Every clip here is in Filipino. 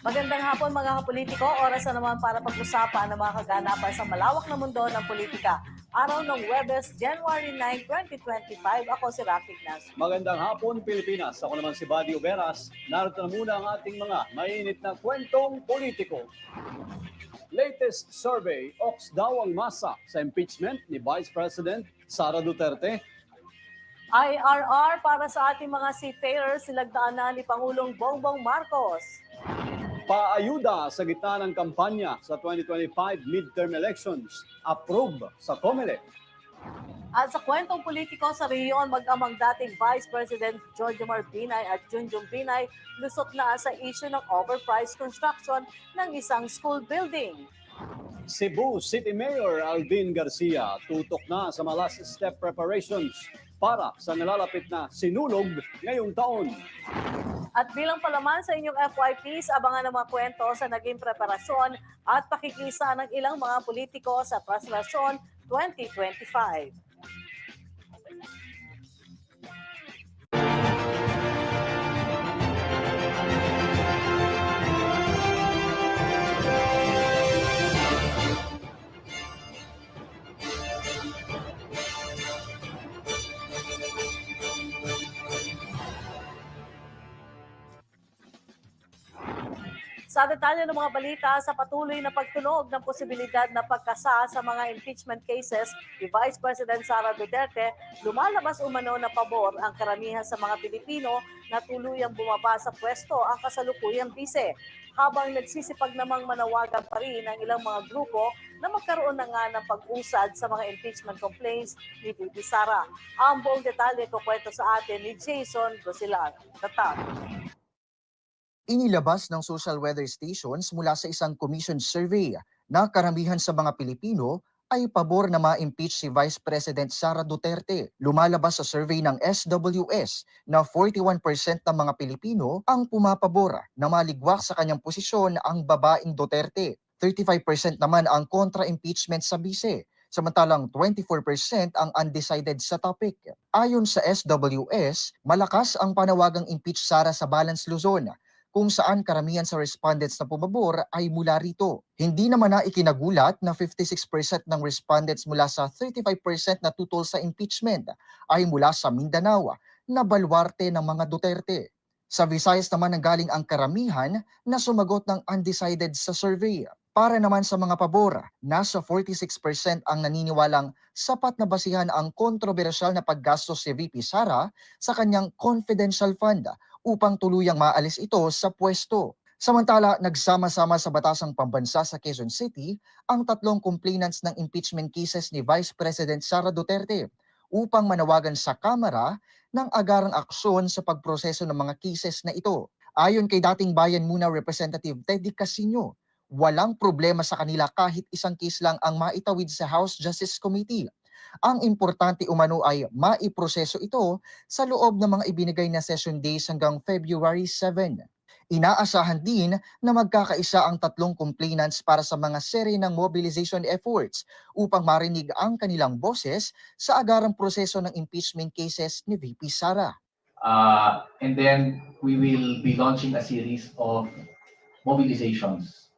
Magandang hapon mga kapolitiko, oras na naman para pag-usapan ang mga kaganapan sa malawak na mundo ng politika. Araw ng Huwebes, January 9, 2025. Ako si Rocky Ignacio. Magandang hapon, Pilipinas. Ako naman si Buddy Oberas. Narito na muna ang ating mga mainit na kwentong politiko. Latest survey, oks daw ang masa sa impeachment ni Vice President Sara Duterte. IRR para sa ating mga seafarers, silagdaan na ni Pangulong Bongbong Marcos. Paayuda sa gitna ng kampanya sa 2025 midterm elections, approve sa COMELEC. At sa kwentong politiko sa rehiyon, mag-amang dating Vice President Jojomar Binay at Junjun Binay lusot na sa issue ng overpriced construction ng isang school building. Cebu City Mayor Alvin Garcia tutok na sa mga last step preparations para sa nalalapit na sinulog ngayong taon. At bilang palaman sa inyong FYPs, abangan ang mga kwento sa naging preparasyon at pakikisa ng ilang mga politiko sa Translasyon 2025. Sa detalye ng mga balita, sa patuloy na pagtunog ng posibilidad na pagkasa sa mga impeachment cases ni Vice President Sara Duterte, lumalabas umano na pabor ang karamihan sa mga Pilipino na tuluyang bumaba sa pwesto ang kasalukuyang bise, habang nagsisipag namang manawagan pa rin ang ilang mga grupo na magkaroon na nga ng pag-usad sa mga impeachment complaints ni VP Sara. Ang buong detalye kukwento sa atin ni Jason Gosilar. Tatag. Inilabas ng social weather stations mula sa isang commission survey na karamihan sa mga Pilipino ay pabor na ma-impeach si Vice President Sara Duterte. Lumalabas sa survey ng SWS na 41% ng mga Pilipino ang pumapabor na maligwak sa kanyang posisyon ang babaeng Duterte. 35% naman ang kontra-impeachment sa bise, samantalang 24% ang undecided sa topic. Ayon sa SWS, malakas ang panawagang impeach Sara sa Balance Luzon, kung saan karamihan sa respondents na pumabor ay mula rito. Hindi naman na ikinagulat na 56% ng respondents mula sa 35% na tutol sa impeachment ay mula sa Mindanao na baluarte ng mga Duterte. Sa Visayas naman nanggaling ang karamihan na sumagot ng undecided sa survey. Para naman sa mga pabor, nasa 46% ang naniniwalang sapat na basihan ang kontrobersyal na paggastos si VP Sara sa kanyang confidential fund upang tuluyang maalis ito sa pwesto. Samantala, nagsama-sama sa Batasang Pambansa sa Quezon City ang tatlong complainants ng impeachment cases ni Vice President Sara Duterte upang manawagan sa Kamara ng agarang aksyon sa pagproseso ng mga cases na ito. Ayon kay dating Bayan Muna Representative Teddy Casino, walang problema sa kanila kahit isang case lang ang maitawid sa House Justice Committee. Ang importante umano ay maiproseso ito sa loob ng mga ibinigay na session days hanggang February 7. Inaasahan din na magkakaisa ang tatlong complainants para sa mga seri ng mobilization efforts upang marinig ang kanilang boses sa agarang proseso ng impeachment cases ni VP Sara. And then we will be launching a series of mobilizations,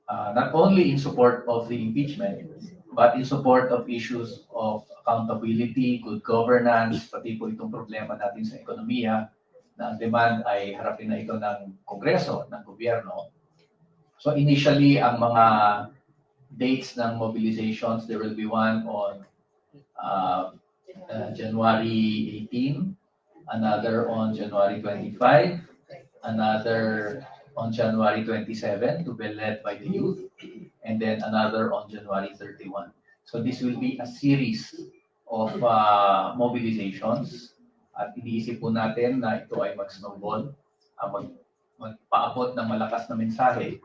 not only in support of the impeachment, but in support of issues of accountability, good governance, pati po itong problema natin sa ekonomiya, na ang demand ay harapin na ito ng Kongreso, ng gobyerno. So initially, ang mga dates ng mobilizations, there will be one on January 18, another on January 25, another on January 27 to be led by the youth, and then another on January 31. So this will be a series of mobilizations at iniisip po natin na ito ay mag-snowball, magpaabot ng malakas na mensahe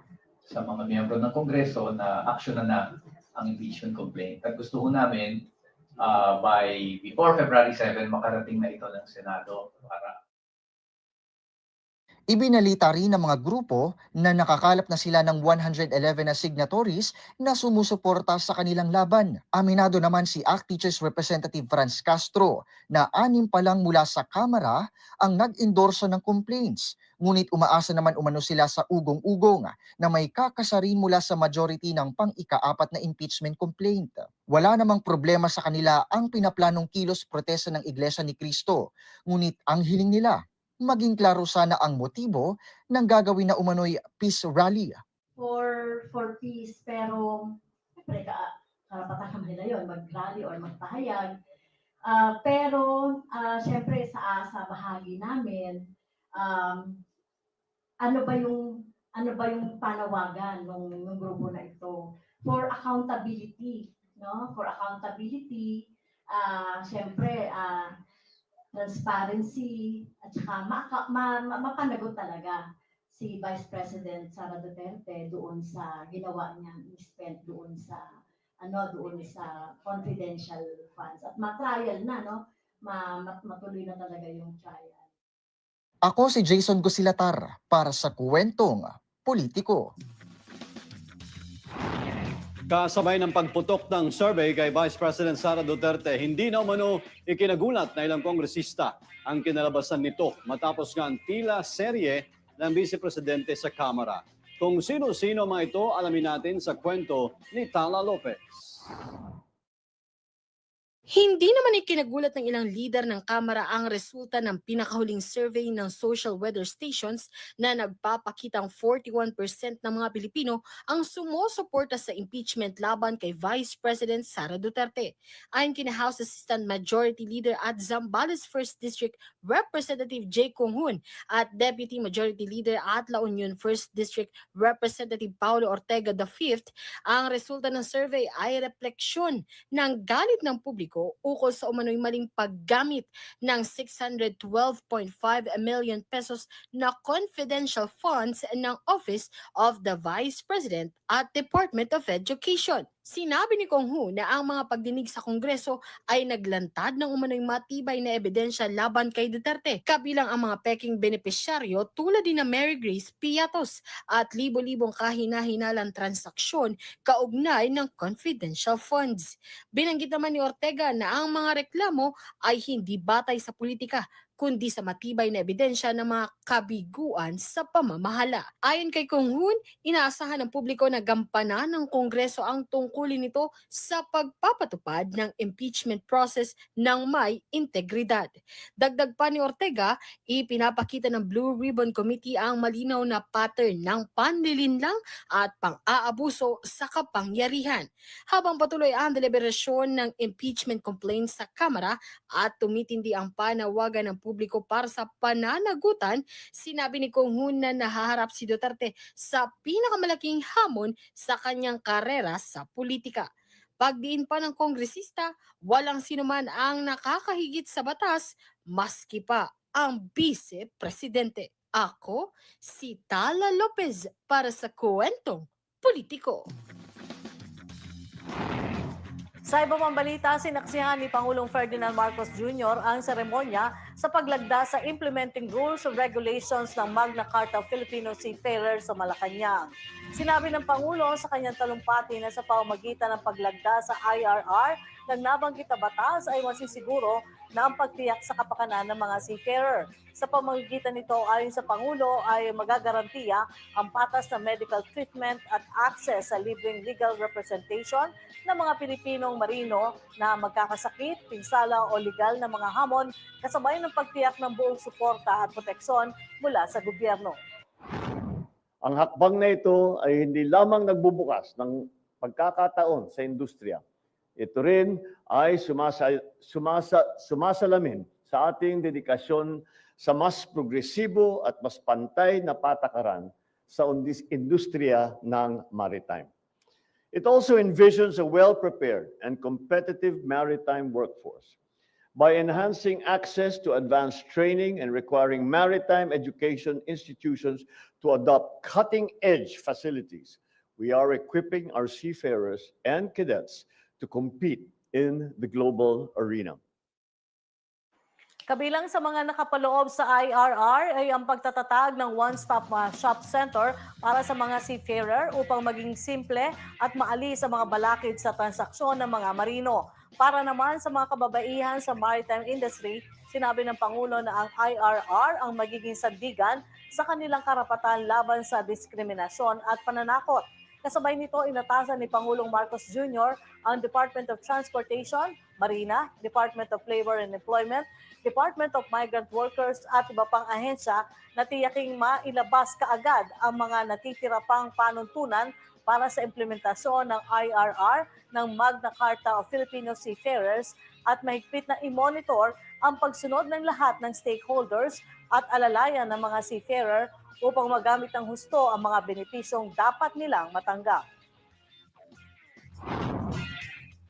sa mga miyembro ng Kongreso na aksyonan na ang impeachment complaint. At gusto ko namin before February 7, makarating na ito ng Senado para Ibinalita rin ng mga grupo na nakakalap na sila ng 111 na signatories na sumusuporta sa kanilang laban. Aminado naman si ACT Teachers Representative Franz Castro na 6 pa lang mula sa Kamara ang nag-endorso ng complaints. Ngunit umaasa naman umano sila sa ugong-ugong na may kakasarin mula sa majority ng pang-ika-4 na impeachment complaint. Wala namang problema sa kanila ang pinaplanong kilos protesta ng Iglesia ni Cristo. Ngunit ang hiling nila, maging klaro sana ang motibo ng gagawin na umano'y peace rally. For peace, pero siyempre karapatan naman nila yun, mag-rally or magpahayag. Pero siyempre sa bahagi namin, ano ba yung panawagan ng grupo na ito? For accountability, no? For accountability, siyempre transparency, at saka mapanagot talaga si Vice President Sara Duterte doon sa ginawa niyang spend doon sa confidential funds at ma-trial na, no? Matuloy na talaga yung trial. Ako si Jason Gusilatar para sa Kwentong Politiko. Kasabay ng pagputok ng survey kay Vice President Sara Duterte, hindi na umano ikinagulat na ilang kongresista ang kinalabasan nito matapos nga ang tila serye ng Vice Presidente sa Kamara. Kung sino-sino mga ito, alamin natin sa kwento ni Tala Lopez. Hindi naman ikinagulat ng ilang leader ng Kamara ang resulta ng pinakahuling survey ng social weather stations na nagpapakitang 41% ng mga Pilipino ang sumusuporta sa impeachment laban kay Vice President Sara Duterte. Ayon kina House Assistant Majority Leader at Zambales 1st District Representative Jay Conghun at Deputy Majority Leader at La Union 1st District Representative Paulo Ortega V, ang resulta ng survey ay refleksyon ng galit ng publiko ukol sa umano'y maling paggamit ng 612.5 million pesos na confidential funds ng Office of the Vice President at Department of Education. Sinabi ni Konghu na ang mga pagdinig sa Kongreso ay naglantad ng umano'y matibay na ebidensya laban kay Duterte, kabilang ang mga peking benepisyaryo tulad din na Mary Grace Piatos at libo-libong kahina-hinalang transaksyon kaugnay ng confidential funds. Binanggit naman ni Ortega na ang mga reklamo ay hindi batay sa politika, kundi sa matibay na ebidensya ng mga kabiguan sa pamamahala. Ayon kay Conghun, inaasahan ng publiko na gampanan ng Kongreso ang tungkulin nito sa pagpapatupad ng impeachment process ng may integridad. Dagdag pa ni Ortega, ipinapakita ng Blue Ribbon Committee ang malinaw na pattern ng panlilinlang at pang-aabuso sa kapangyarihan. Habang patuloy ang deliberasyon ng impeachment complaints sa Kamara at tumitindi ang panawagan ng publiko para sa pananagutan, sinabi ni Conghun na nahaharap si Duterte sa pinakamalaking hamon sa kanyang karera sa politika. Pagdiin pa ng kongresista, walang sinuman ang nakakahigit sa batas, maski pa ang Vice Presidente. Ako, si Tala Lopez para sa Kwentong Politiko. Sa iba pang balita, sinaksihan ni Pangulong Ferdinand Marcos Jr. ang seremonya sa paglagda sa Implementing Rules and Regulations ng Magna Carta of Filipino Seafarers sa Malacanang. Sinabi ng Pangulo sa kanyang talumpati na sa pamamagitan ng paglagda sa IRR ng nabanggit na batas ay masisiguro na ang pagtiyak sa kapakanan ng mga seafarer. Sa pamamagitan nito, ayon sa Pangulo, ay magagarantiya ang patas na medical treatment at access sa libreng legal representation ng mga Pilipinong marino na magkakasakit, pinsala o legal na mga hamon kasabay ng pagtiyak ng buong suporta at proteksyon mula sa gobyerno. Ang hakbang na ito ay hindi lamang nagbubukas ng pagkakataon sa industriya. Ito rin ay sumasalamin sa ating dedikasyon sa mas progresibo at mas pantay na patakaran sa industriya ng maritime. It also envisions a well-prepared and competitive maritime workforce. By enhancing access to advanced training and requiring maritime education institutions to adopt cutting-edge facilities, we are equipping our seafarers and cadets to compete in the global arena. Kabilang sa mga nakapaloob sa IRR ay ang pagtatatag ng one-stop shop center para sa mga seafarer upang maging simple at maalis ang mga balakid sa transaksyon ng mga marino. Para naman sa mga kababaihan sa maritime industry, sinabi ng Pangulo na ang IRR ang magiging sandigan sa kanilang karapatan laban sa diskriminasyon at pananakot. Kasabay nito, inatasan ni Pangulong Marcos Jr. ang Department of Transportation, Marina, Department of Labor and Employment, Department of Migrant Workers at iba pang ahensya na tiyaking mailabas kaagad ang mga natitira pang panuntunan para sa implementasyon ng IRR ng Magna Carta of Filipino Seafarers at mahigpit na i-monitor ang pagsunod ng lahat ng stakeholders at alalayan ng mga seafarer upang magamit ng husto ang mga benepisyong dapat nilang matanggap.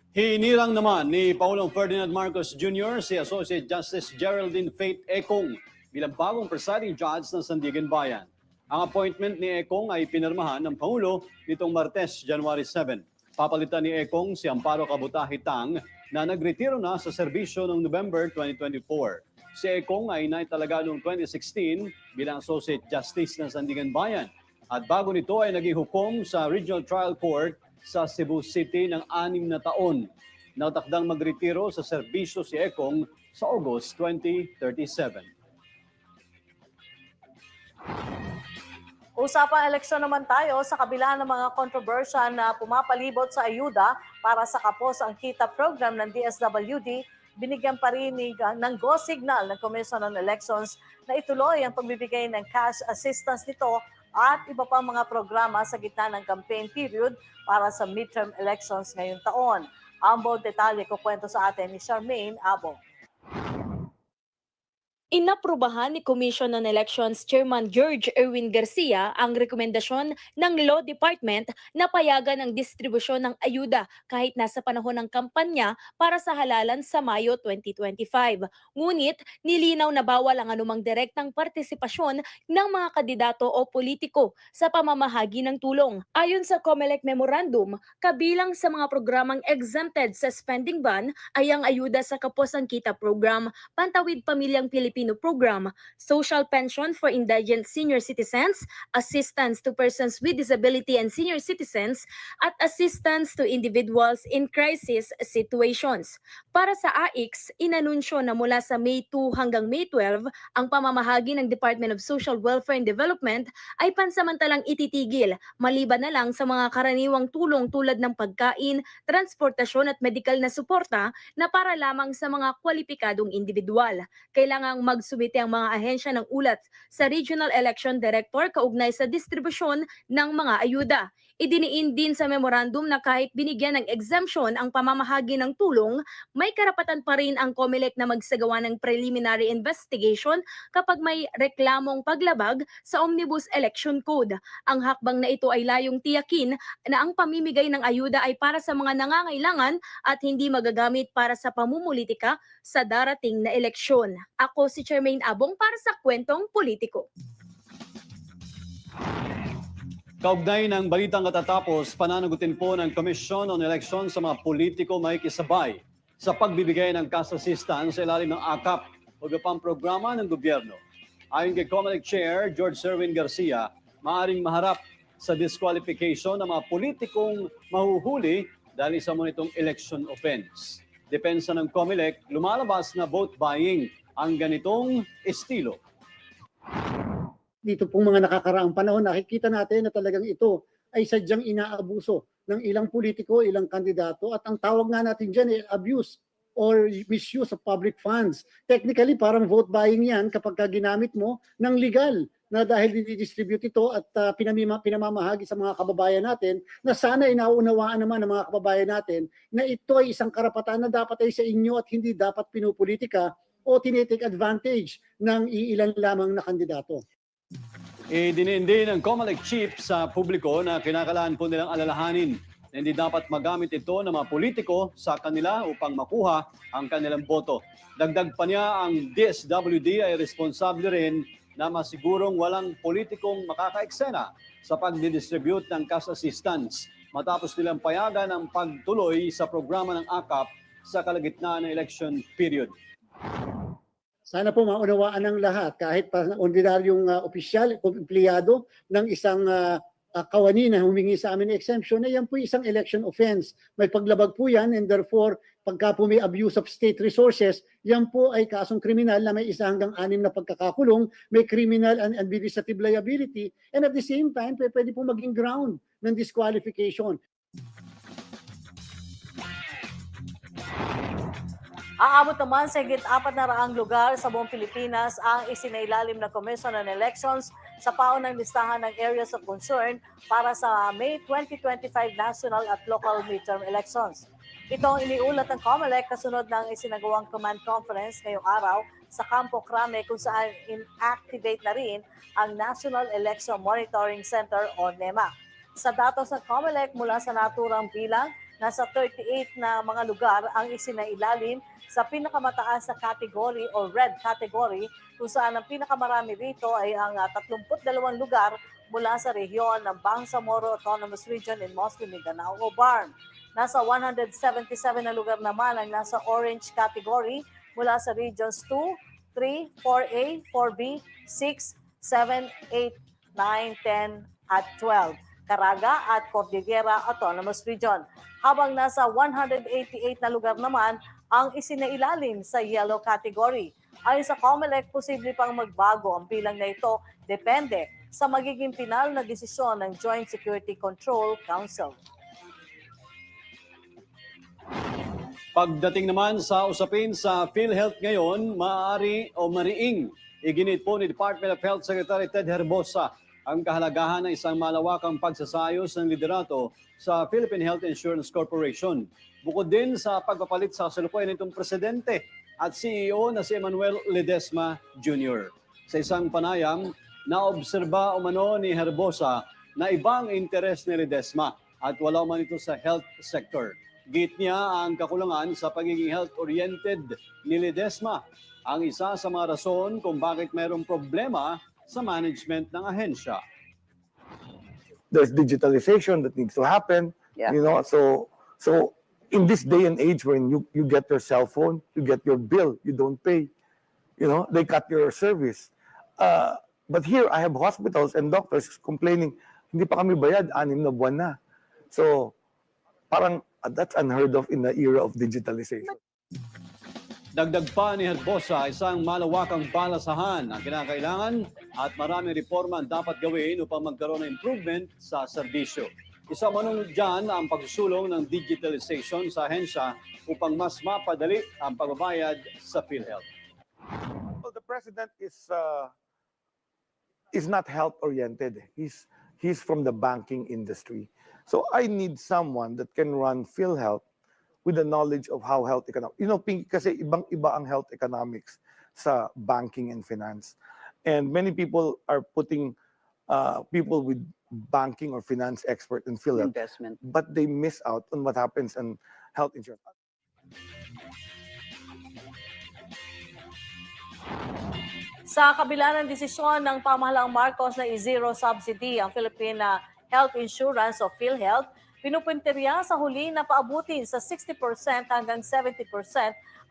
Hinirang naman ni Pangulong Ferdinand Marcos Jr. si Associate Justice Geraldine Faith Econg bilang bagong presiding judge ng Sandigan Bayan. Ang appointment ni Econg ay pinirmahan ng Pangulo nitong Martes, January 7. Papalitan ni Econg si Amparo Kabutahitang na nagretiro na sa serbisyo noong November 2024. Si Econg ay naitalaga noong 2016 bilang Associate Justice ng Sandigan Bayan at bago nito ay naging hukom sa Regional Trial Court sa Cebu City ng 6 na taon. Natakdang magretiro sa serbisyo si Econg sa August 2037. Usapang eleksyon naman tayo sa kabila ng mga kontrobersya na pumapalibot sa ayuda para sa kapos ang kita program ng DSWD, binigyan pa rin ng go signal ng Commission on Elections na ituloy ang pagbibigay ng cash assistance nito at iba pang mga programa sa gitna ng campaign period para sa midterm elections ngayong taon. Ang buong detalye kukwento sa atin ni Charmaine Abo. Inaprubahan ni Commission on Elections Chairman George Erwin Garcia ang rekomendasyon ng Law Department na payagan ang distribusyon ng ayuda kahit nasa panahon ng kampanya para sa halalan sa Mayo 2025. Ngunit nilinaw na bawal ang anumang direktang partisipasyon ng mga kandidato o politiko sa pamamahagi ng tulong. Ayon sa COMELEC Memorandum, kabilang sa mga programang exempted sa spending ban ay ang ayuda sa Kapos ang Kita Program, Pantawid Pamilyang Pilipino Program, Social Pension for Indigent Senior Citizens, Assistance to Persons with Disability and Senior Citizens, at Assistance to Individuals in Crisis Situations. Para sa AIX, inanunsyo na mula sa May 2 hanggang May 12, ang pamamahagi ng Department of Social Welfare and Development ay pansamantalang ititigil, maliban na lang sa mga karaniwang tulong tulad ng pagkain, transportasyon at medikal na suporta na para lamang sa mga kwalipikadong individual. Kailangang magsubite ang mga ahensya ng ulat sa Regional Election Director kaugnay sa distribusyon ng mga ayuda. Idiniin din sa memorandum na kahit binigyan ng exemption ang pamamahagi ng tulong, may karapatan pa rin ang COMELEC na magsagawa ng preliminary investigation kapag may reklamong paglabag sa Omnibus Election Code. Ang hakbang na ito ay layong tiyakin na ang pamimigay ng ayuda ay para sa mga nangangailangan at hindi magagamit para sa pamumulitika sa darating na eleksyon. Ako si Charmaine Abong para sa Kwentong Politiko. Kaugnay ng balitang katatapos, pananagutin po ng Commission on Elections sa mga politiko may kisabay sa pagbibigay ng cash assistance sa ilalim ng AKAP o iba pang programa ng gobyerno. Ayon kay COMELEC Chair George Erwin Garcia, maaaring maharap sa disqualification ng mga politikong mahuhuli dahil sa monitong election offense. Depensa ng COMELEC, lumalabas na vote buying ang ganitong estilo. Dito pong mga nakakaraang panahon, nakikita natin na talagang ito ay sadyang inaabuso ng ilang politiko, ilang kandidato at ang tawag nga natin dyan ay abuse or misuse of public funds. Technically, parang vote buying yan kapag ginamit mo ng legal na dahil dinidistribute ito at pinamamahagi sa mga kababayan natin, na sana inaunawaan naman ng mga kababayan natin na ito ay isang karapatan na dapat ay sa inyo at hindi dapat pinupolitika o tinitake advantage ng iilan lamang na kandidato. Idinindi ng COMELEC chief sa publiko na kinakailangan po nilang alalahanin na hindi dapat magamit ito ng mga politiko sa kanila upang makuha ang kanilang boto. Dagdag pa niya, ang DSWD ay responsable rin na masigurong walang politikong makakaeksena sa pagdidistribute ng cash assistance matapos nilang payagan ang pagtuloy sa programa ng AKAP sa kalagitnaan ng election period. Sana po maunawaan ng lahat, kahit pa ordinaryong opisyal, empleyado ng isang kawani na humingi sa amin ng exemption, na yan po isang election offense. May paglabag po yan, and therefore, pagka po may abuse of state resources, yan po ay kasong kriminal na may 1 hanggang 6 na pagkakakulong, may criminal and administrative liability, and at the same time, pwede po maging ground ng disqualification. Aabot naman sa higit 400 lugar sa buong Pilipinas ang isinailalim na Commission on Elections sa paunang listahan ng areas of concern para sa May 2025 national at local midterm elections. Ito ang iniulat ng COMELEC kasunod ng isinagawang command conference ngayong araw sa Campo Crame kung saan inactivate na rin ang National Election Monitoring Center o NEMA. Sa datos ng COMELEC mula sa naturang bilang, nasa 38 na mga lugar ang isinailalim sa pinakamataas na category o red category kung saan ang pinakamarami rito ay ang 32 lugar mula sa rehiyon ng Bangsamoro Autonomous Region in Muslim Mindanao o BARM. Nasa 177 na lugar naman ang nasa orange category mula sa regions 2, 3, 4A, 4B, 6, 7, 8, 9, 10 at 12. Caraga at Cordillera Autonomous Region. Habang nasa 188 na lugar naman ang isinailalim sa yellow category. Ayon sa COMELEC, posible pang magbago ang bilang na ito depende sa magiging final na desisyon ng Joint Security Control Council. Pagdating naman sa usapin sa PhilHealth ngayon, maaari o mariing iginit po ni Department of Health Secretary Ted Herbosa ang kahalagahan ng isang malawakang pagsasayos ng liderato sa Philippine Health Insurance Corporation. Bukod din sa pagpapalit sa kasalukuyan nitong presidente at CEO na si Emmanuel Ledesma Jr. Sa isang panayam, naobserba umano ni Herbosa na ibang interes ni Ledesma at wala man ito sa health sector. Git niya ang kakulangan sa pagiging health-oriented ni Ledesma ang isa sa mga rason kung bakit mayroong problema sa management ng ahensya. There's digitalization that needs to happen, you know, so in this day and age when you get your cell phone, you get your bill, you don't pay, you know, they cut your service. But here I have hospitals and doctors complaining, hindi pa kami bayad, 6 na buwan na. So parang that's unheard of in the era of digitalization. Dagdag pa ni Herbosa, isang malawakang balasahan ang kinakailangan at maraming reforma ang dapat gawin upang magkaroon ng improvement sa serbisyo. Isa man dyan ang pagsusulong ng digitalization sa ahensya upang mas mapadali ang pagbabayad sa PhilHealth. Well, the president is not health-oriented. He's from the banking industry. So I need someone that can run PhilHealth with the knowledge of how health economics. You know, kasi ibang-iba ang health economics sa banking and finance. And many people are putting people with banking or finance expert in PhilHealth, but they miss out on what happens in health insurance. Sa kabila ng desisyon ng pamahalaang Marcos na i-zero subsidy ang Philippine Health Insurance o PhilHealth, pinupuntirya sa huli na paabutin sa 60% hanggang 70%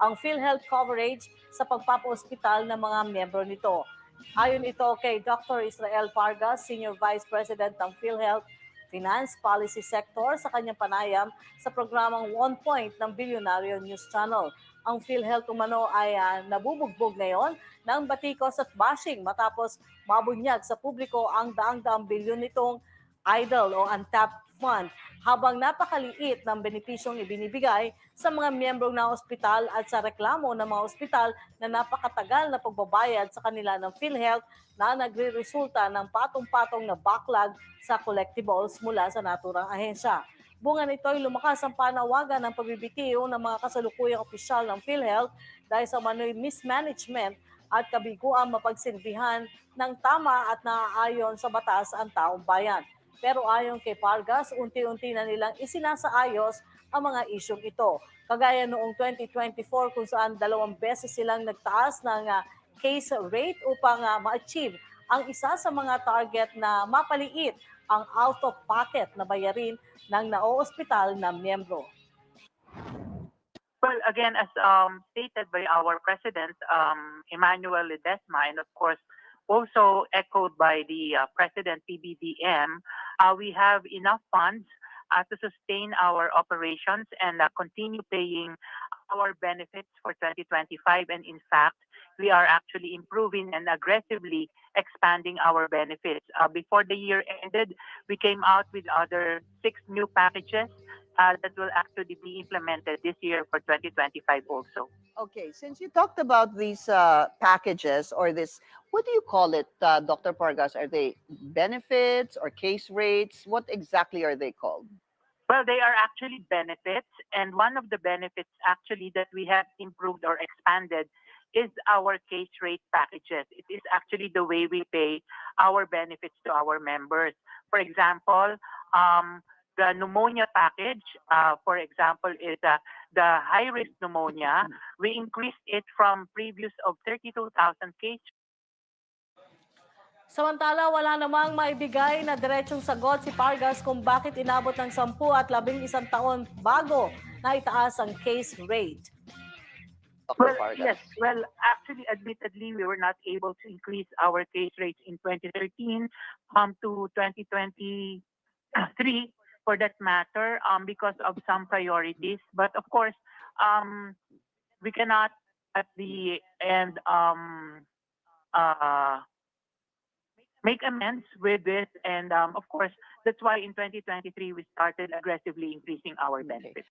ang PhilHealth coverage sa pagpapa-ospital ng mga miyembro nito. Ayon ito kay Dr. Israel Vargas, Senior Vice President ng PhilHealth Finance Policy Sector sa kanyang panayam sa programang One Point ng Billionaire News Channel. Ang PhilHealth umano ay nabubugbog ngayon ng batikos at bashing matapos mabunyag sa publiko ang daang-daang bilyon nitong idle o untapped fund, habang napakaliit ng benepisyong ibinibigay sa mga miyembro ng ospital at sa reklamo ng mga ospital na napakatagal na pagbabayad sa kanila ng PhilHealth na nagre-resulta ng patong-patong na backlog sa collectibles mula sa naturang ahensya. Bunga nito'y lumakas ang panawagan ng pagbibitiw ng mga kasalukuyang opisyal ng PhilHealth dahil sa manoy mismanagement at kabiguan mapagsilbihan ng tama at naaayon sa batas ang taong bayan. Pero ayon kay Pargas, unti-unti na nilang isinasaayos ang mga isyong ito. Kagaya noong 2024 kung saan 2 beses silang nagtaas ng case rate upang ma-achieve ang isa sa mga target na mapaliit ang out-of-pocket na bayarin ng nao-ospital na miyembro. Well, again, as stated by our President, Emmanuel Ledesma, and of course, also echoed by the President PBBM, we have enough funds to sustain our operations and continue paying our benefits for 2025. And in fact, we are actually improving and aggressively expanding our benefits. Before the year ended, we came out with other 6 new packages that will actually be implemented this year for 2025 also. Okay, since you talked about these packages or this, what do you call it, Dr. Pargas? Are they benefits or case rates? What exactly are they called? Well, they are actually benefits, and one of the benefits actually that we have improved or expanded is our case rate packages. It is actually the way we pay our benefits to our members. For example, the pneumonia package, for example, is the high-risk pneumonia. We increased it from previous of 32,000 cases. Samantala, wala namang maibigay na diretsong sagot si Pargas kung bakit inabot ng 10 at 11 taon bago na itaas ang case rate. Well, yes. Well, actually, admittedly, we were not able to increase our case rates in 2013 to 2023 for that matter because of some priorities. But of course, we cannot at the end make amends with this. And of course, that's why in 2023, we started aggressively increasing our benefits.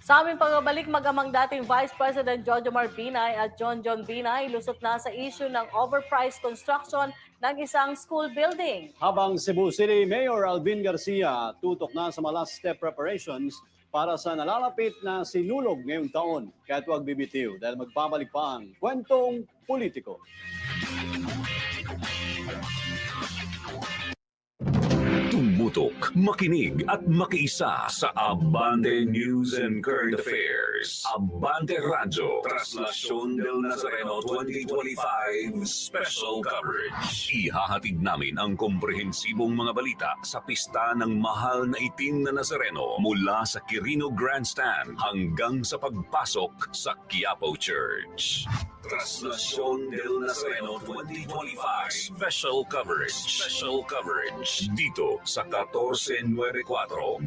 Sa aming pagbabalik, magamang dating Vice President Jojo Mar Binay at John Binay lusot na sa issue ng overpriced construction ng isang school building. Habang Cebu City Mayor Alvin Garcia tutok na sa mga last step preparations para sa nalalapit na sinulog ngayong taon. Kaya huwag bibitiw dahil magbabalik pa ang kwentong politiko. Tumutok, makinig at makiisa sa Abante News and Current Affairs. Abante Radyo, Traslasyon del Nazareno 2025 Special Coverage. Ihahatid namin ang komprehensibong mga balita sa pista ng mahal na itim na Nazareno mula sa Quirino Grandstand hanggang sa pagpasok sa Quiapo Church. Traslasyon del Nazareno 2025 Special Coverage dito sa 1494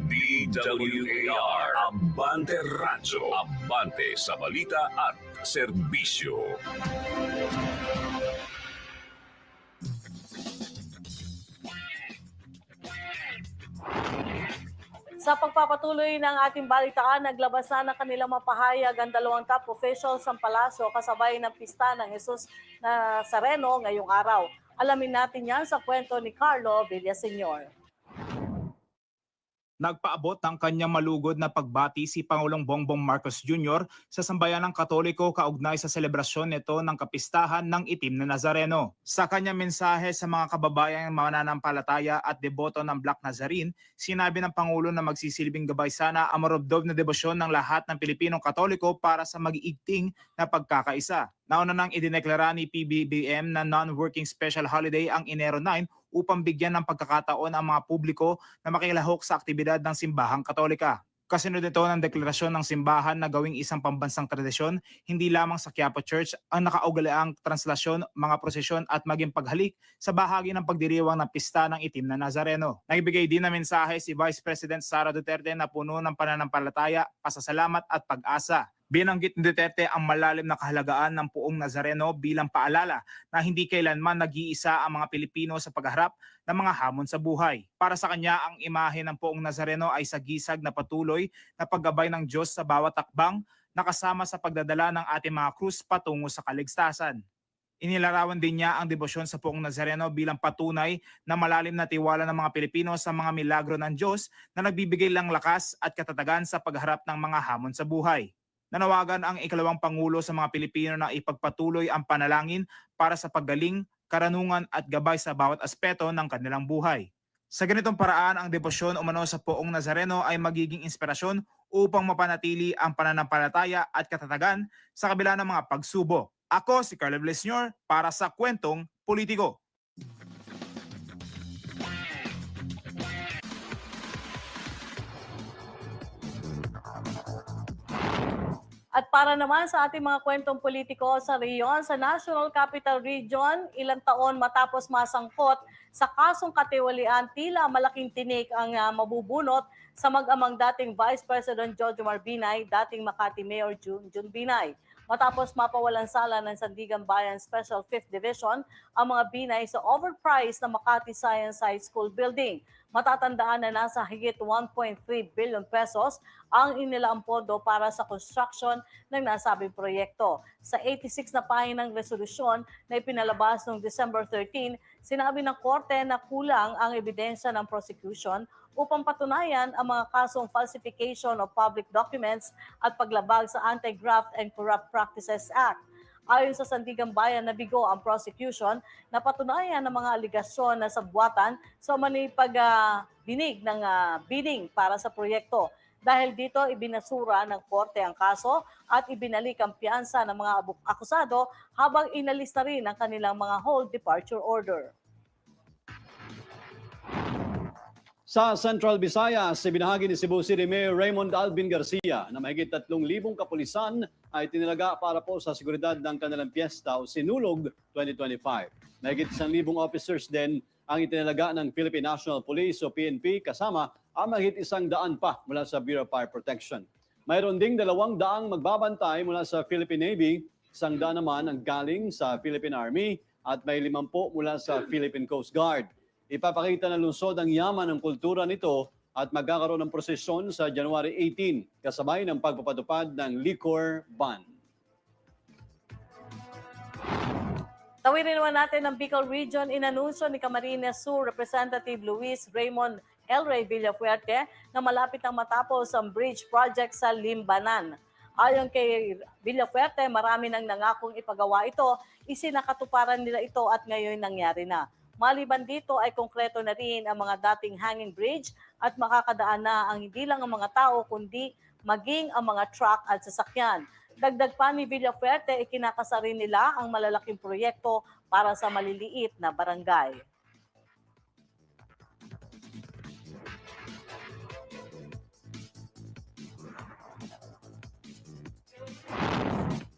DWAR Abante Radyo, Abante sa balita at serbisyo. Sa pagpapatuloy ng ating balitaan, naglabas na ng kanilang mapahayag ang 2 top officials ng palasyo kasabay ng pista ng Jesus Nazareno ngayong araw. Alamin natin yan sa kwento ni Carlo Villaseñor. Nagpaabot ng kanyang malugod na pagbati si Pangulong Bongbong Marcos Jr. sa sambayanang Katoliko kaugnay sa selebrasyon nito ng kapistahan ng Itim na Nazareno. Sa kanyang mensahe sa mga kababayang mananampalataya at deboto ng Black Nazarene, sinabi ng Pangulo na magsisilbing gabay sana ang marubdob na debosyon ng lahat ng Pilipinong Katoliko para sa mag-iigting na pagkakaisa. Nauna nang idineklara ni PBBM na non-working special holiday ang Enero 9 upang bigyan ng pagkakataon ang mga publiko na makilahok sa aktibidad ng Simbahang Katolika. Kasunod nito ng deklarasyon ng simbahan na gawing isang pambansang tradisyon, hindi lamang sa Quiapo Church ang nakaugaliang translasyon, mga prosesyon at maging paghalik sa bahagi ng pagdiriwang ng pista ng Itim na Nazareno. Nagbigay din ng mensahe si Vice President Sara Duterte na puno ng pananampalataya, pasasalamat at pag-asa. Binanggit ni Duterte ang malalim na kahalagaan ng Poong Nazareno bilang paalala na hindi kailanman nag-iisa ang mga Pilipino sa pagharap ng mga hamon sa buhay. Para sa kanya, ang imahe ng Poong Nazareno ay sagisag na patuloy na paggabay ng Diyos sa bawat takbang na kasama sa pagdadala ng ating mga krus patungo sa kaligtasan. Inilarawan din niya ang debosyon sa Poong Nazareno bilang patunay na malalim na tiwala ng mga Pilipino sa mga milagro ng Diyos na nagbibigay lang lakas at katatagan sa pagharap ng mga hamon sa buhay. Nanawagan ang ikalawang Pangulo sa mga Pilipino na ipagpatuloy ang panalangin para sa paggaling, karanungan at gabay sa bawat aspeto ng kanilang buhay. Sa ganitong paraan, ang debosyon umano sa Poong Nazareno ay magiging inspirasyon upang mapanatili ang pananampalataya at katatagan sa kabila ng mga pagsubok. Ako si Carlo Blesnor para sa Kwentong Politiko. At para naman sa ating mga kwentong politiko sa reyon, sa National Capital Region, ilang taon matapos masangkot sa kasong katiwalian, tila malaking tinik ang mabubunot sa mag-amang dating Vice President Jojomar Binay, dating Makati Mayor Junjun Binay. Matapos mapawalan sala ng Sandigan Bayan Special 5th Division ang mga Binay sa overpriced na Makati Science High School building. Matatandaan na nasa higit 1.3 billion pesos ang inilaang pondo para sa construction ng nasabing proyekto. Sa 86 na pahinang resolusyon na ipinalabas noong December 13, sinabi ng korte na kulang ang ebidensya ng prosecution upang patunayan ang mga kasong falsification of public documents at paglabag sa Anti-Graft and Corrupt Practices Act. Ayon sa Sandigan Bayan, nabigo ang prosecution na patunayan ng mga aligasyon na sabwatan sa pagdinig ng bidding para sa proyekto. Dahil dito, ibinasura ng korte ang kaso at ibinalik ang piyansa ng mga akusado habang inalis na rin ang kanilang mga hold departure order. Sa Central Visayas, ibinahagi ni Cebu City Mayor Raymond Alvin Garcia na mahigit 3,000 kapulisan ay tinilaga para po sa seguridad ng kanilang piyesta o Sinulog 2025. Mahigit 1,000 officers din ang itinilaga ng Philippine National Police o PNP kasama ang mahigit 100 pa mula sa Bureau of Fire Protection. Mayroon ding 200 magbabantay mula sa Philippine Navy, 100 naman ang galing sa Philippine Army at may 50 mula sa Philippine Coast Guard. Ipapakita ng lungsod ang yaman ng kultura nito at magkakaroon ng prosesyon sa January 18 kasabay ng pagpapatupad ng liquor ban. Tawirin naman natin ang Bicol Region. Inanunsyo ni Camarines Sur Representative Luis Raymond El Rey Villafuerte na malapit ang matapos ang bridge project sa Limbanan. Ayon kay Villafuerte, marami nang nangakong ipagawa ito, isinakatuparan nila ito at ngayon nangyari na. Maliban dito ay konkreto na rin ang mga dating hanging bridge at makakadaan na ang hindi lang ang mga tao kundi maging ang mga truck at sasakyan. Dagdag pa ni Villafuerte, ikinakasa rin nila ang malalaking proyekto para sa maliliit na barangay.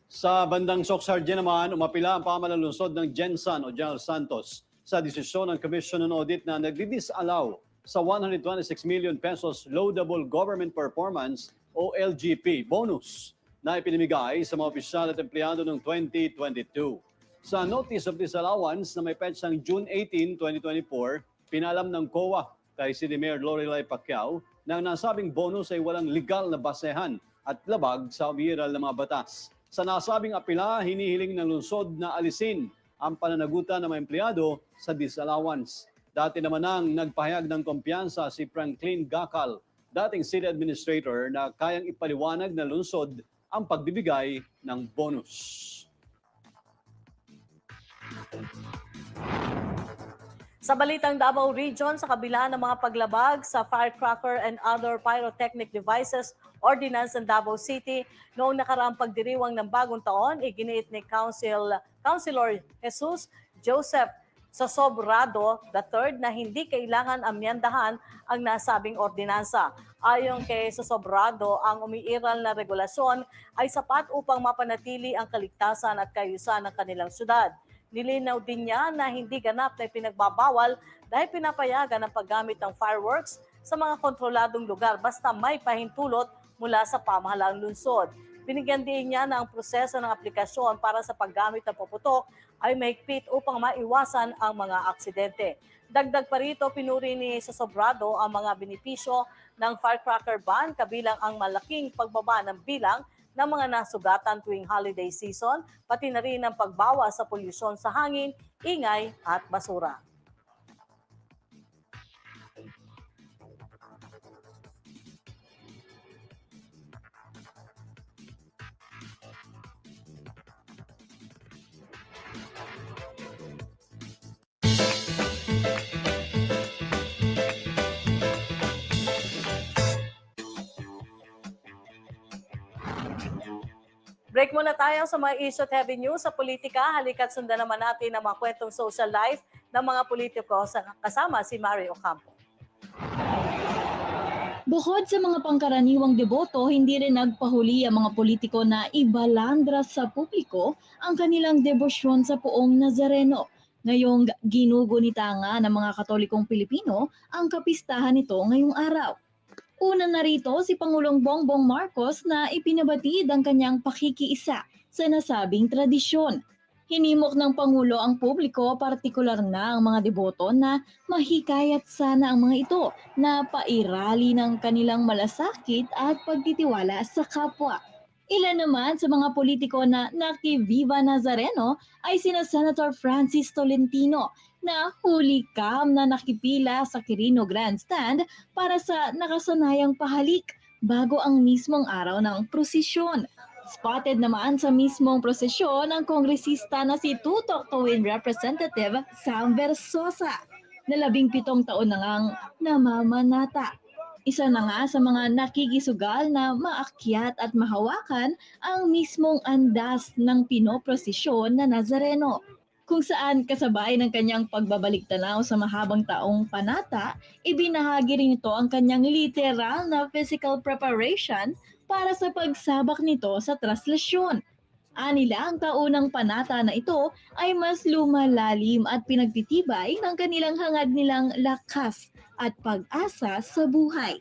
Sa bandang Soxargen naman, umapila ang pamahalang lungsod ng Gensan o General Santos sa desisyon ng Commission on Audit na nagdi-disallow sa 126 million pesos Laudable Government Performance o LGP bonus na ipinamigay sa mga opisyal at empleyado noong 2022. Sa Notice of Disallowance na may petsang June 18, 2024, pinalam ng COA kay City Mayor Lorelai Pacquiao na ang nasabing bonus ay walang legal na basehan at labag sa umiiral ng mga batas. Sa nasabing apela, hinihiling ng lungsod na alisin ang pananagutan ng mga empleyado sa disallowance. Dati naman nang nagpahayag ng kumpiyansa si Franklin Gacal, dating city administrator, na kayang ipaliwanag ng lungsod ang pagbibigay ng bonus. Sa balitang Davao Region, sa kabila ng mga paglabag sa firecracker and other pyrotechnic devices Ordinance ng Davao City, noong nakaraang pagdiriwang ng bagong taon, iginiit ni Councilor Jesus Joseph Sosobrado III na hindi kailangan amyandahan ang nasabing ordinansa. Ayon kay Sosobrado, ang umiiral na regulasyon ay sapat upang mapanatili ang kaligtasan at kaayusan ng kanilang syudad. Nilinaw din niya na hindi ganap na pinagbabawal dahil pinapayagan ang paggamit ng fireworks sa mga kontroladong lugar basta may pahintulot mula sa pamahalaang lungsod. Binigyan din niya na ang proseso ng aplikasyon para sa paggamit ng puputok ay mahigpit upang maiwasan ang mga aksidente. Dagdag pa rito, pinuri ni Sobrado ang mga benepisyo ng firecracker ban, kabilang ang malaking pagbaba ng bilang ng mga nasugatan tuwing holiday season, pati na rin ang pagbawas sa polusyon sa hangin, ingay at basura. Break muna tayo sa mga issue at heavy news sa politika. Halika't sundan naman natin ang mga kwentong social life ng mga politiko kasama si Mario Ocampo. Bukod sa mga pangkaraniwang deboto, hindi rin nagpahuli ang mga politiko na ibalandra sa publiko ang kanilang debosyon sa Poong Nazareno. Ngayong ginugunita nga ng mga Katolikong Pilipino ang kapistahan nito ngayong araw. Una na rito si Pangulong Bongbong Marcos na ipinabatid ang kanyang pakikiisa sa nasabing tradisyon. Hinimok ng Pangulo ang publiko, partikular na ang mga deboto, na mahikayat sana ang mga ito na pairali ng kanilang malasakit at pagtitiwala sa kapwa. Ilan naman sa mga politiko na naki-Viva Nazareno ay sina Senator Francis Tolentino na hulikam na nakipila sa Quirino Grandstand para sa nakasanayang pahalik bago ang mismong araw ng prosesyon. Spotted naman sa mismong prosesyon ang kongresista na si Tutok Towin Representative Sam Versosa na 17 taon na ngang namamanata. Isa na nga sa mga nakikisugal na maakyat at mahawakan ang mismong andas ng pinoprosesyon na Nazareno, kung saan kasabay ng kanyang pagbabalik tanaw sa mahabang taong panata, ibinahagi rin ito ang kanyang literal na physical preparation para sa pagsabak nito sa traslasyon. Anila ang taunang panata na ito ay mas lumalalim at pinagtitibay ng kanilang hangad nilang lakas at pag-asa sa buhay.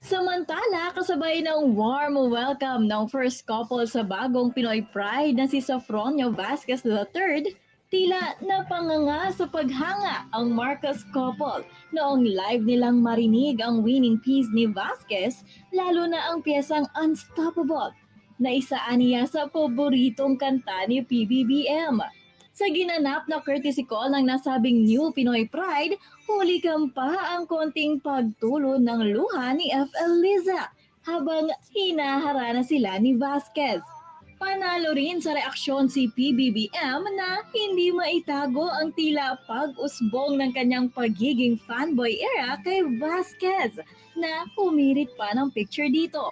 Samantala, kasabay ng warm welcome ng first couple sa bagong Pinoy Pride na si Sofronio Vasquez III, tila napanganga sa paghanga ang Marcos couple noong live nilang marinig ang winning piece ni Vasquez, lalo na ang piyesang Unstoppable, na isa niya sa paboritong kanta ni PBBM. Sa ginanap na courtesy call ng nasabing New Pinoy Pride, hulikam pa ang konting pagtulo ng luha ni FL Liza habang hinaharana sila ni Vasquez. Panalo rin sa reaksyon si PBBM na hindi maitago ang tila pag-usbong ng kanyang pagiging fanboy era kay Vasquez na humirit pa ng picture dito.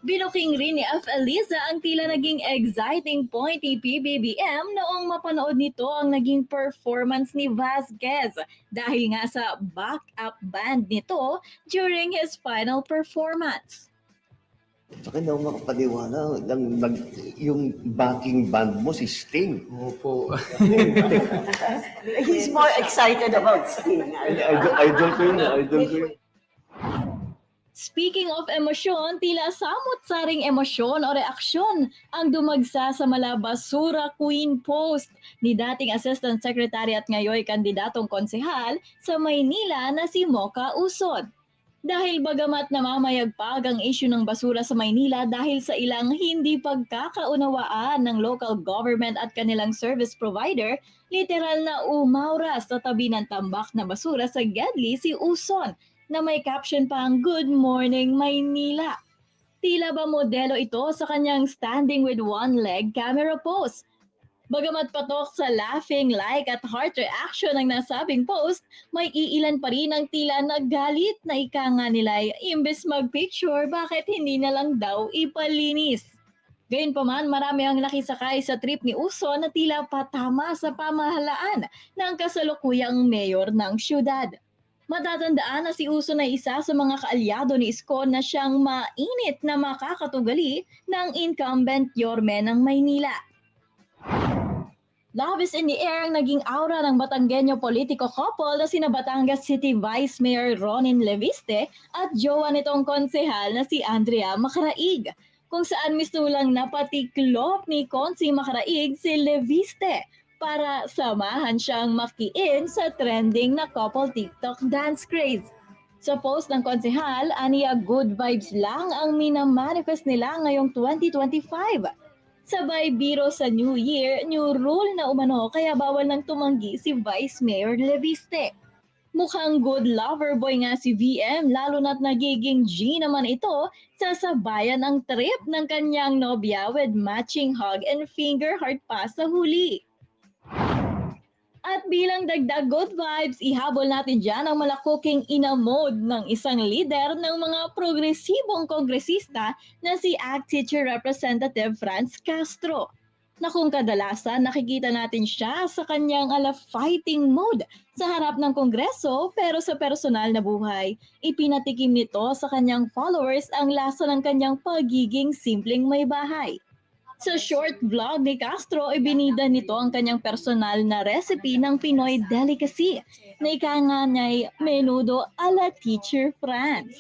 Binuking rin ni FL Liza ang tila naging exciting point ni PBBM noong mapanood nito ang naging performance ni Vasquez dahil nga sa backup band nito during his final performance. Saka daw makapaniwala, yung backing band mo si Sting. Opo. He's more excited about Sting. Idol ko yun. Speaking of emosyon, tila samot-saring emosyon o reaksyon ang dumagsa sa Malabasura Queen post ni dating Assistant Secretary at ngayon kandidatong konsehal sa Maynila na si Mocha Usod. Dahil bagamat namamayagpag ang issue ng basura sa Maynila dahil sa ilang hindi pagkakaunawaan ng local government at kanilang service provider, literal na umawra sa tabi ng tambak na basura sa Gedli si Uson, na may caption pang Good Morning Maynila. Tila ba modelo ito sa kanyang standing with one leg camera pose. Bagamat patok sa laughing, like at heart reaction ng nasabing post, may iilan pa rin ang tila naggalit na ika nga nila imbes magpicture, bakit hindi na lang daw ipalinis. Gayunpaman, marami ang nakisakay sa trip ni Uson na tila patama sa pamahalaan ng kasalukuyang mayor ng syudad. Matatandaan na si Uson ay isa sa mga kaalyado ni Isko na siyang mainit na makakatugali ng incumbent Yorme ng Maynila. Love is in the air ang naging aura ng Batanggenyo politiko couple na sina Batangas City Vice Mayor Ronin Leviste at jowa nitong konsehal na si Andrea Macaraig. kung saan misulang napatiklop ni Consi Macaraig si Leviste para samahan siyang makiin sa trending na couple TikTok dance craze. Sa post ng konsehal, aniya good vibes lang ang minamanifest nila ngayong 2025. Sabay biro sa New Year, new rule na umano kaya bawal nang tumanggi si Vice Mayor Leviste. Mukhang good lover boy nga si VM lalo na't nagiging G naman ito sa sabayan ang trip ng kanyang nobya with matching hug and finger heart pa sa huli. At bilang dagdag good vibes, ihabol natin dyan ang malakuking ina-mode ng isang leader ng mga progresibong kongresista na si ACT Teacher Representative Franz Castro, na kung kadalasan nakikita natin siya sa kanyang fighting mode sa harap ng Kongreso pero sa personal na buhay, ipinatikim nito sa kanyang followers ang lasa ng kanyang pagiging simpleng may bahay. Sa short vlog ni Castro, ibinida nito ang kanyang personal na recipe ng Pinoy delicacy na ikanganyay menudo a la Teacher Franz,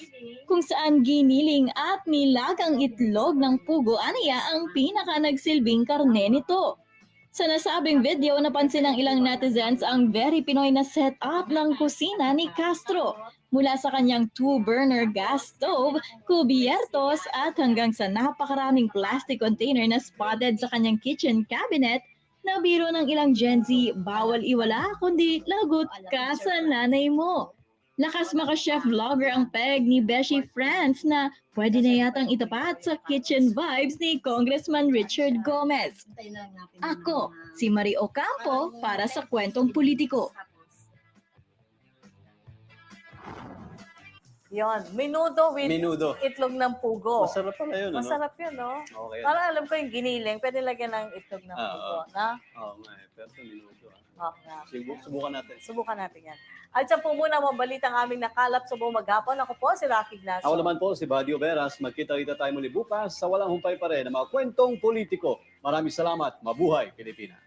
kung saan giniling at nilagang itlog ng pugo aniya ang pinaka nagsilbing karne nito. Sa nasabing video, napansin ng ilang netizens ang very Pinoy na setup ng kusina ni Castro, mula sa kanyang 2-burner gas stove, kubiertos at hanggang sa napakaraming plastic container na spotted sa kanyang kitchen cabinet na biro ng ilang Gen Z, bawal iwala kundi lagot ka sa nanay mo. Lakas maka-chef vlogger ang peg ni Beshi Franz na pwede na yatang itapat sa kitchen vibes ni Congressman Richard Gomez. Ako, si Marie Ocampo para sa Kwentong Politiko. Yon, menudo with Menudo. itlog ng pugo. Masarap pala yun, ano? Masarap yun, no? Okay. Parang alam ko yung giniling, pwede lagyan ng itlog ng pugo, na? Oo nga eh, pero menudo. Okay. Subukan natin. Subukan natin yan. At siya po muna mabalitang aming nakalap sa buong maghapon. Ako po si Rocky Ignacio. Ako naman po si Buddy Oberas. Magkita-kita tayo muli bukas sa walang humpay pa rin ng mga kwentong politiko. Maraming salamat. Mabuhay, Pilipinas.